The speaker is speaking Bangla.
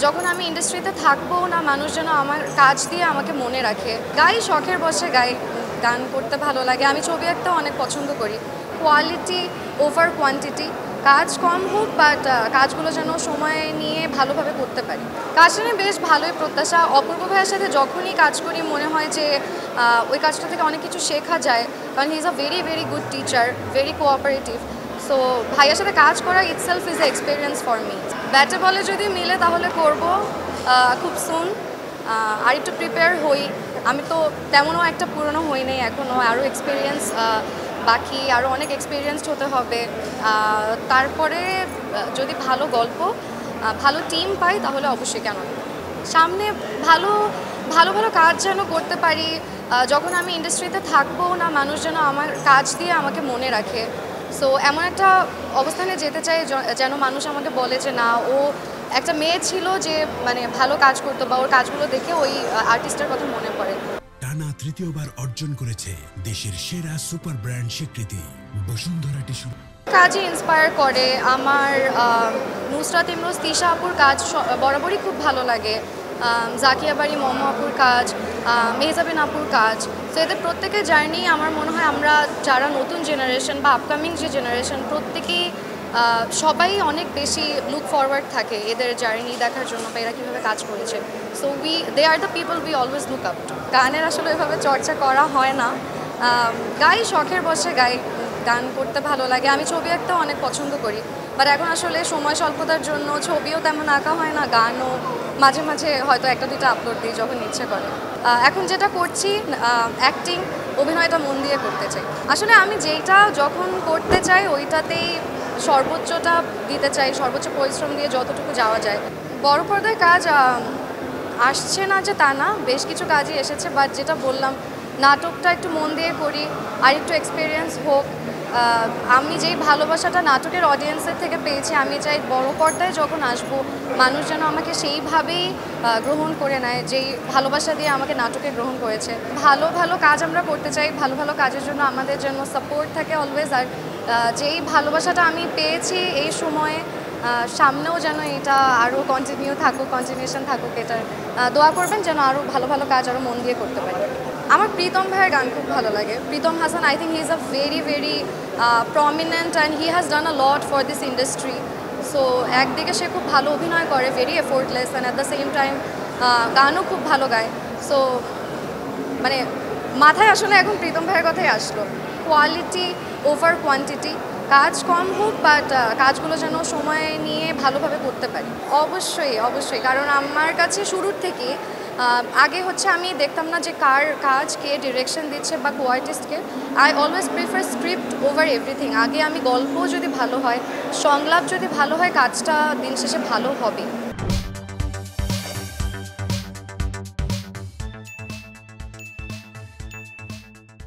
যখন আমি ইন্ডাস্ট্রিতে থাকবো না, মানুষ যেন আমার কাজ দিয়ে আমাকে মনে রাখে। গাই শখের বসে গাই, গান করতে ভালো লাগে। আমি ছবি আঁকতেও অনেক পছন্দ করি। কোয়ালিটি ওভার কোয়ান্টিটি, কাজ কম হোক বাট কাজগুলো যেন সময় নিয়ে ভালোভাবে করতে পারি। কাজটা নিয়ে বেশ ভালোই প্রত্যাশা। অপূর্ব ভাইয়ের সাথে যখনই কাজ করি মনে হয় যে ওই কাজটা থেকে অনেক কিছু শেখা যায়, কারণ হি is a very very good teacher, very cooperative. So ভাইয়ার সাথে কাজ করা itself is a experience for me. ব্যাটে বলে যদি মিলে তাহলে করব খুব সুন। আর একটু প্রিপেয়ার হই। আমি তো তেমনও একটা পুরনো হই নাই এখনও, আরও এক্সপিরিয়েন্স বাকি, আরও অনেক এক্সপিরিয়েন্সড হতে হবে। তারপরে যদি ভালো গল্প, ভালো টিম পাই তাহলে অবশ্যই, কেন সামনে ভালো ভালো ভালো কাজ যেন করতে পারি। যখন আমি ইন্ডাস্ট্রিতে থাকবো না, মানুষ যেন আমার কাজ দিয়ে আমাকে মনে রাখে। সো এমন একটা অবস্থানে যেতে চাই যেন মানুষ আমাকে বলে যে না, ও একটা মেয়ে ছিল যে মানে ভালো কাজ করতো, বা ওর কাজগুলো দেখে ওই আর্টিস্টের কথা মনে পড়ে। টানা তৃতীয়বার অর্জন করেছে দেশের সেরা সুপার ব্র্যান্ড স্বীকৃতি বসুন্ধরা টিস্যু। কাজই ইন্সপায়ার করে আমার। নুসরাত ইমরোজ তিশা আপুর কাজ বরাবরই খুব ভালো লাগে। জাকিয়া বাড়ি মম আপুর কাজ, মেহজাবিন আপুর কাজ। তো এদের প্রত্যেকের জার্নি আমার মনে হয় আমরা যারা নতুন জেনারেশন বা আপকামিং যে জেনারেশন, প্রত্যেকেই সবাই অনেক বেশি লুক ফরওয়ার্ড থাকে এদের জার্নি দেখার জন্য, বা এরা কীভাবে কাজ করেছে। So they are the people we always look up to. গানের আসলে ওইভাবে চর্চা করা হয় না। গাই শখের বসে গাই, গান করতে ভালো লাগে। আমি ছবি আঁকতেও অনেক পছন্দ করি, বাট এখন আসলে সময় স্বল্পতার জন্য ছবিও তেমন আঁকা হয় না, গানও মাঝে মাঝে হয়তো একটা দুটো আপলোড দিই যখন ইচ্ছে করে। এখন যেটা করছি অ্যাক্টিং, অভিনয়টা মন দিয়ে করতে চাই। আসলে আমি যেইটা যখন করতে চাই ওইটাতেই সর্বোচ্চটা দিতে চাই, সর্বোচ্চ পরিশ্রম দিয়ে যতটুকু যাওয়া যায়। বড় পর্দায় কাজ আসছে না যে তা না, বেশ কিছু কাজই এসেছে, বাট যেটা বললাম নাটকটা একটু মন দিয়ে করি, আর একটু এক্সপিরিয়েন্স হোক। আমি যেই ভালোবাসাটা নাটকের অডিয়েন্সের থেকে পেয়েছি, আমি চাই বড় পর্দায় যখন আসব মানুষ যেন আমাকে সেইভাবেই গ্রহণ করে নেয়, যেই ভালোবাসা দিয়ে আমাকে নাটকে গ্রহণ করেছে। ভালো ভালো কাজ আমরা করতে চাই, ভালো ভালো কাজের জন্য আমাদের জন্য সাপোর্ট থাকে অলওয়েজ। আর যেই ভালোবাসাটা আমি পেয়েছি এই সময়ে, সামনেও যেন এটা আরও কন্টিনিউশন থাকুক। এটার দোয়া করবেন যেন আরও ভালো ভালো কাজ আরও মন দিয়ে করতে পারি। আমার প্রীতম ভাইয়ের গান খুব ভালো লাগে। Pritam Hasan, I think he is a very very prominent and he has done a lot for this industry. So একদিকে সে খুব ভালো অভিনয় করে, very effortless, and at the same time গানও খুব ভালো গায়। সো মানে মাথায় আসলে এখন প্রীতম ভাইয়ের কথাই আসলো। কোয়ালিটি ওভার কোয়ান্টিটি, কাজ কম হোক বাট কাজগুলো যেন সময় নিয়ে ভালোভাবে করতে পারি। অবশ্যই অবশ্যই, কারণ আমার কাছে শুরুর থেকে আগে হচ্ছে আমি দেখতাম না যে কার কাজ কে ডিরেকশন দিচ্ছে বা কো আর্টিস্টকে। I always prefer script over everything. আগে আমি গল্প যদি ভালো হয়, সংলাপ যদি ভালো হয়, কাজটা দিন শেষে ভালো হবে।